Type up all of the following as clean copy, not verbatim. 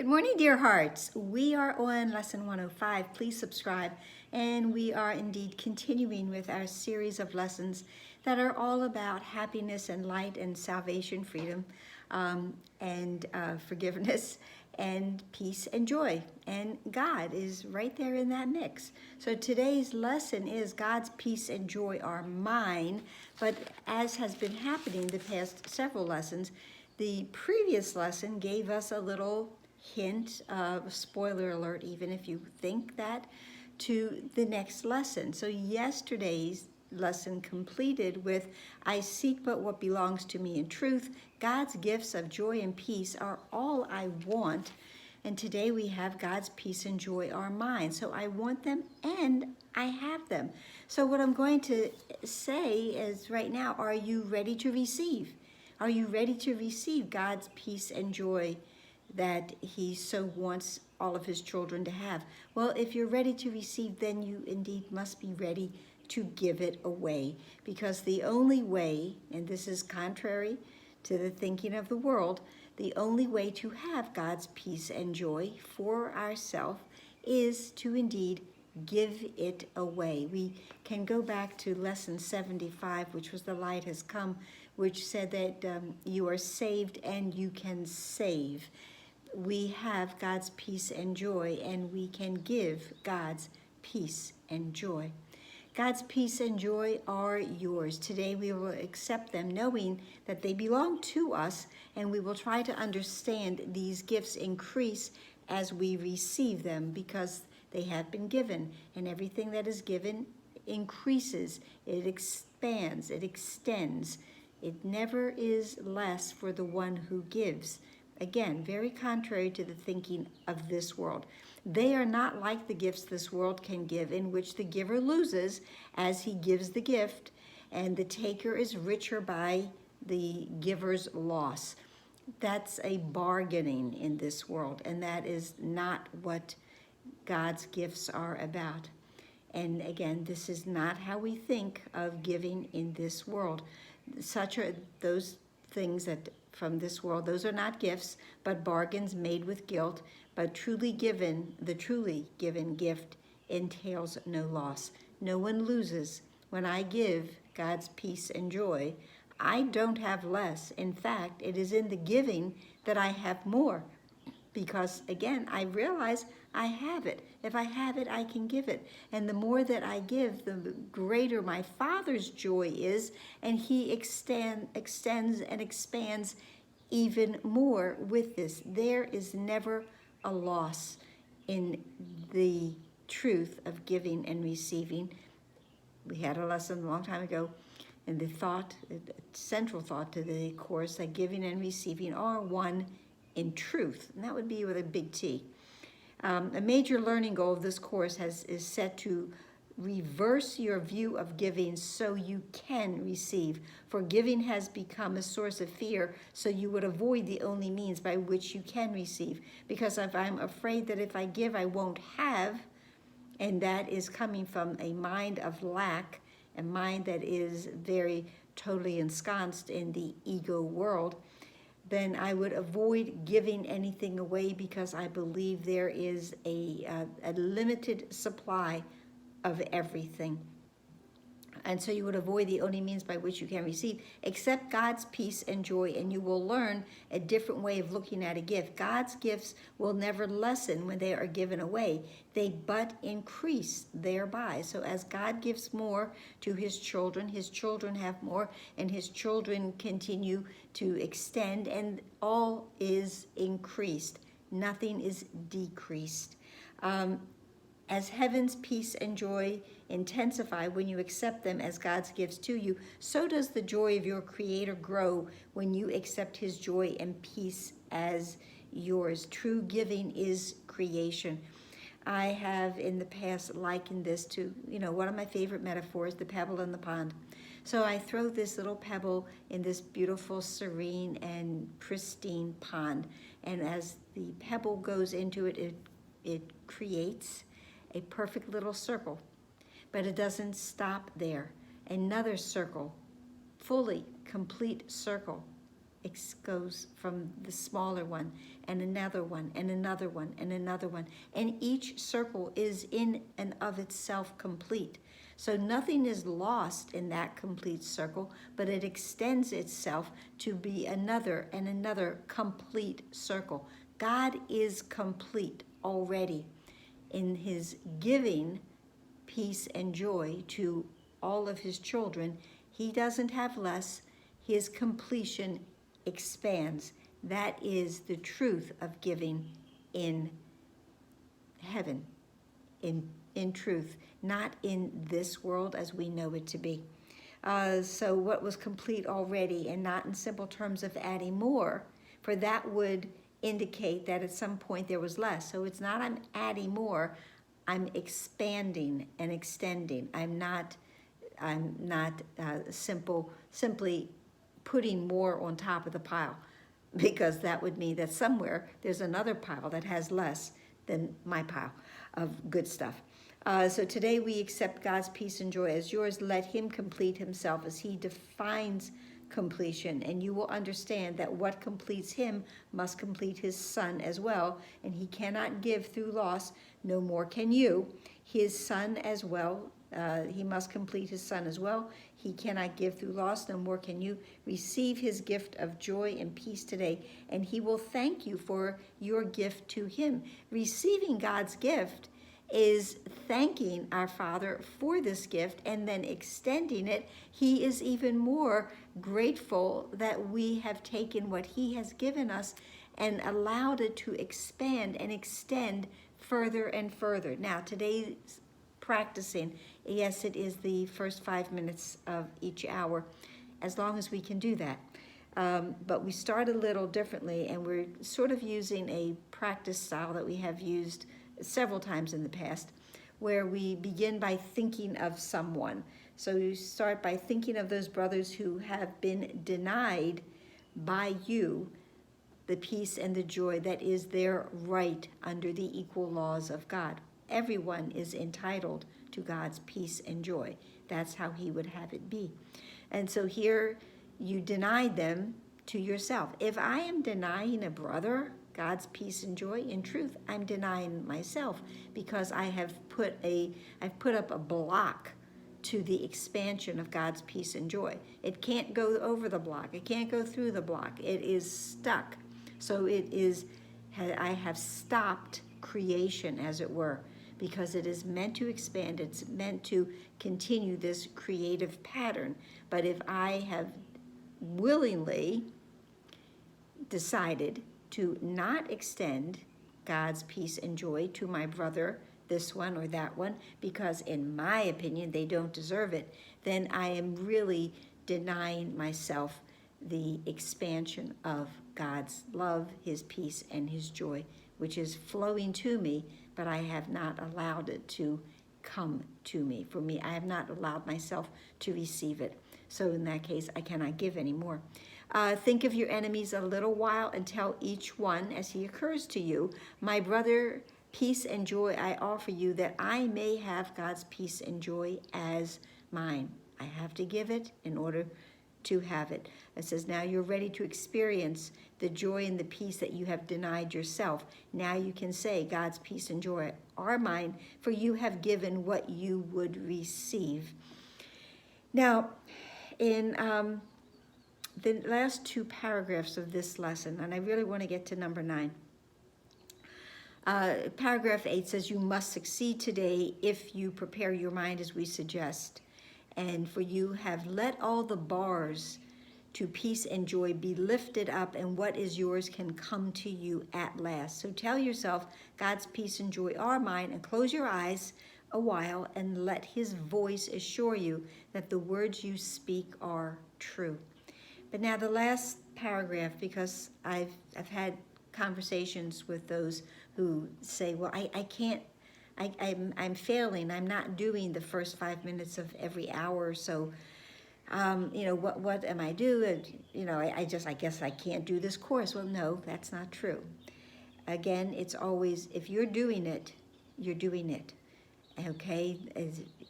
Good morning, dear hearts. We are on lesson 105. Please subscribe. And we are indeed continuing with our series of lessons that are all about happiness and light and salvation, freedom, and forgiveness and peace and joy. And God is right there in that mix. So today's lesson is God's peace and joy are mine. But as has been happening the past several lessons, the previous lesson gave us a little hint, spoiler alert, even if you think that, to the next lesson. So yesterday's lesson completed with, I seek but what belongs to me in truth. God's gifts of joy and peace are all I want. And today we have God's peace and joy are mine. So I want them and I have them. So what I'm going to say is right now, are you ready to receive? Are you ready to receive God's peace and joy that he so wants all of his children to have? Well, if you're ready to receive, then you indeed must be ready to give it away. Because the only way, and this is contrary to the thinking of the world, the only way to have God's peace and joy for ourselves is to indeed give it away. We can go back to lesson 75, which was the light has come, which said that you are saved and you can save. We have God's peace and joy, and we can give God's peace and joy. God's peace and joy are yours. Today we will accept them, knowing that they belong to us, and we will try to understand these gifts increase as we receive them, because they have been given, and everything that is given increases, it expands, it extends. It never is less for the one who gives. Again, very contrary to the thinking of this world. They are not like the gifts this world can give, in which the giver loses as he gives the gift, and the taker is richer by the giver's loss. That's a bargaining in this world, and that is not what God's gifts are about. And again, this is not how we think of giving in this world. Such are those things that from this world, those are not gifts, but bargains made with guilt. But the truly given gift entails no loss. No one loses. When I give God's peace and joy, I don't have less. In fact, it is in the giving that I have more. Because again, I realize I have it. If I have it, I can give it. And the more that I give, the greater my Father's joy is, and he extends and expands even more with this. There is never a loss in the truth of giving and receiving. We had a lesson a long time ago, and the central thought to the course, that giving and receiving are one in truth, and that would be with a big T. A major learning goal of this course is set to reverse your view of giving so you can receive. For giving has become a source of fear, so you would avoid the only means by which you can receive. Because if I'm afraid that if I give, I won't have, and that is coming from a mind of lack, a mind that is very totally ensconced in the ego world, then I would avoid giving anything away, because I believe there is a limited supply of everything. And so you would avoid the only means by which you can receive. Accept God's peace and joy, and you will learn a different way of looking at a gift. God's gifts will never lessen when they are given away. They but increase thereby. So as God gives more to his children have more, and his children continue to extend, and all is increased. Nothing is decreased. As heaven's peace and joy intensify when you accept them as God's gifts to you, so does the joy of your Creator grow when you accept his joy and peace as yours. True giving is creation. I have in the past likened this to, one of my favorite metaphors, the pebble in the pond. So I throw this little pebble in this beautiful, serene, and pristine pond. And as the pebble goes into it, it creates a perfect little circle. But it doesn't stop there. Another circle, fully complete circle, goes from the smaller one, and another one, and another one, and another one. And each circle is in and of itself complete. So nothing is lost in that complete circle, but it extends itself to be another and another complete circle. God is complete already in his giving peace and joy to all of his children. He doesn't have less. His completion expands. That is the truth of giving in heaven, in truth, not in this world as we know it to be. So what was complete already, and not in simple terms of adding more, for that would indicate that at some point there was less. So it's not I'm adding more, I'm expanding and extending. I'm not simply putting more on top of the pile, because that would mean that somewhere there's another pile that has less than my pile of good stuff. So today we accept God's peace and joy as yours. Let him complete himself as he defines completion, and you will understand that what completes him must complete his son as well, and he cannot give through loss, no more can you. His son as well, he must complete his son as well. He cannot give through loss, no more can you. Receive his gift of joy and peace today, and he will thank you for your gift to him. Receiving God's gift is thanking our Father for this gift and then extending it. He is even more grateful that we have taken what he has given us and allowed it to expand and extend further and further. Now, today's practicing, yes, it is the first 5 minutes of each hour, as long as we can do that. But we start a little differently, and we're sort of using a practice style that we have used several times in the past, where we begin by thinking of someone. So you start by thinking of those brothers who have been denied by you the peace and the joy that is their right under the equal laws of God. Everyone is entitled to God's peace and joy. That's how he would have it be. And so here you denied them to yourself. If I am denying a brother God's peace and joy, in truth, I'm denying myself, because I've put up a block to the expansion of God's peace and joy. It can't go over the block. It can't go through the block. It is stuck. So I have stopped creation, as it were, because it is meant to expand. It's meant to continue this creative pattern. But if I have willingly decided to not extend God's peace and joy to my brother, this one or that one, because in my opinion they don't deserve it, then I am really denying myself the expansion of God's love, his peace, and his joy, which is flowing to me, but I have not allowed it to come to me. For me, I have not allowed myself to receive it. So in that case, I cannot give anymore. Think of your enemies a little while and tell each one as he occurs to you, my brother, peace and joy I offer you, that I may have God's peace and joy as mine. I have to give it in order to have it. It says, now you're ready to experience the joy and the peace that you have denied yourself. Now you can say, God's peace and joy are mine, for you have given what you would receive. Now, in the last two paragraphs of this lesson, and I really want to get to number 9. Paragraph 8 says, you must succeed today if you prepare your mind as we suggest. And for you have let all the bars to peace and joy be lifted up, and what is yours can come to you at last. So tell yourself, God's peace and joy are mine, and close your eyes a while and let his voice assure you that the words you speak are true. But now the last paragraph, because I've had conversations with those who say, well, I can't, I'm failing. I'm not doing the first 5 minutes of every hour or so. What am I doing? I guess I can't do this course. Well, no, that's not true. Again, it's always, if you're doing it, you're doing it. Okay?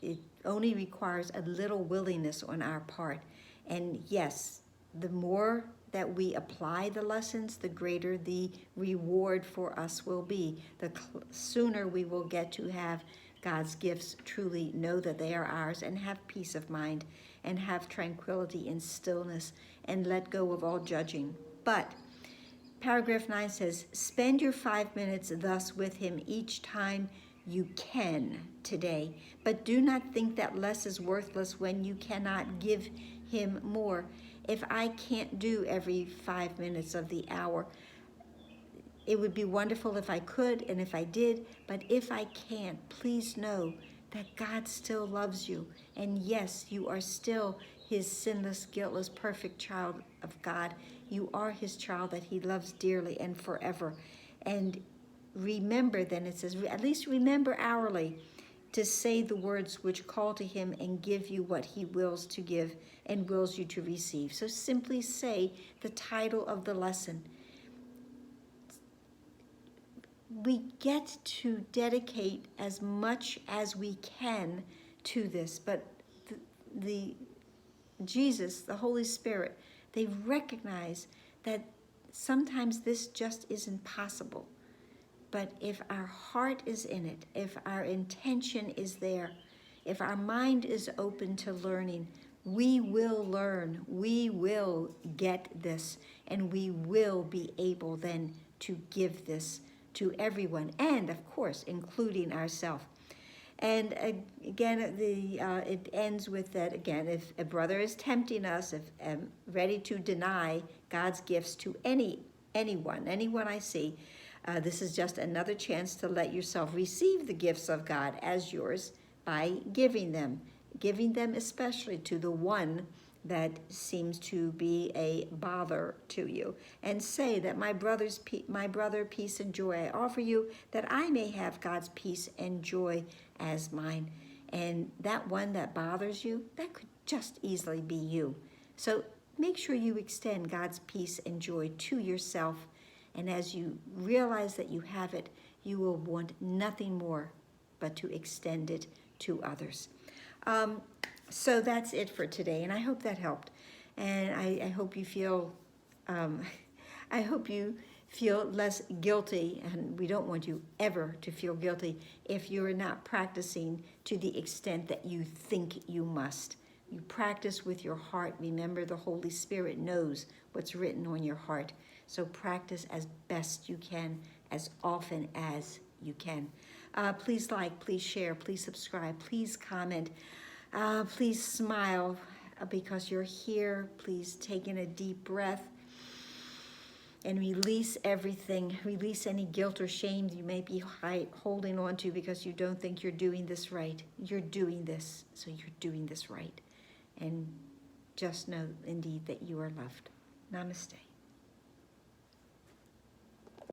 It only requires a little willingness on our part. And yes, the more that we apply the lessons, the greater the reward for us will be. The sooner we will get to have God's gifts, truly know that they are ours, and have peace of mind, and have tranquility and stillness, and let go of all judging. But paragraph 9 says, spend your 5 minutes thus with him each time you can today, but do not think that less is worthless when you cannot give him more. If I can't do every 5 minutes of the hour, it would be wonderful if I could and if I did, but if I can't, please know that God still loves you. And yes, you are still his sinless, guiltless, perfect child of God. You are his child that he loves dearly and forever. And remember, then it says, at least remember hourly to say the words which call to him and give you what he wills to give and wills you to receive. So simply say the title of the lesson. We get to dedicate as much as we can to this, but the Jesus, the Holy Spirit, they recognize that sometimes this just isn't possible. But if our heart is in it, if our intention is there, if our mind is open to learning, we will learn, we will get this, and we will be able then to give this to everyone, and of course, including ourselves. And again, it ends with that again, if a brother is tempting us, if ready to deny God's gifts to anyone I see, this is just another chance to let yourself receive the gifts of God as yours by giving them especially to the one that seems to be a bother to you, and say that my brother, peace and joy I offer you, that I may have God's peace and joy as mine. And that one that bothers you, that could just easily be you. So make sure you extend God's peace and joy to yourself, and as you realize that you have it, you will want nothing more but to extend it to others. So that's it for today, and I hope that helped. And I hope you feel, less guilty, and we don't want you ever to feel guilty if you're not practicing to the extent that you think you must. You practice with your heart. Remember, the Holy Spirit knows what's written on your heart. So practice as best you can, as often as you can. Please like, please share, please subscribe, please comment. Please smile because you're here. Please take in a deep breath and release everything. Release any guilt or shame you may be holding on to because you don't think you're doing this right. You're doing this, so you're doing this right. And just know indeed that you are loved. Namaste.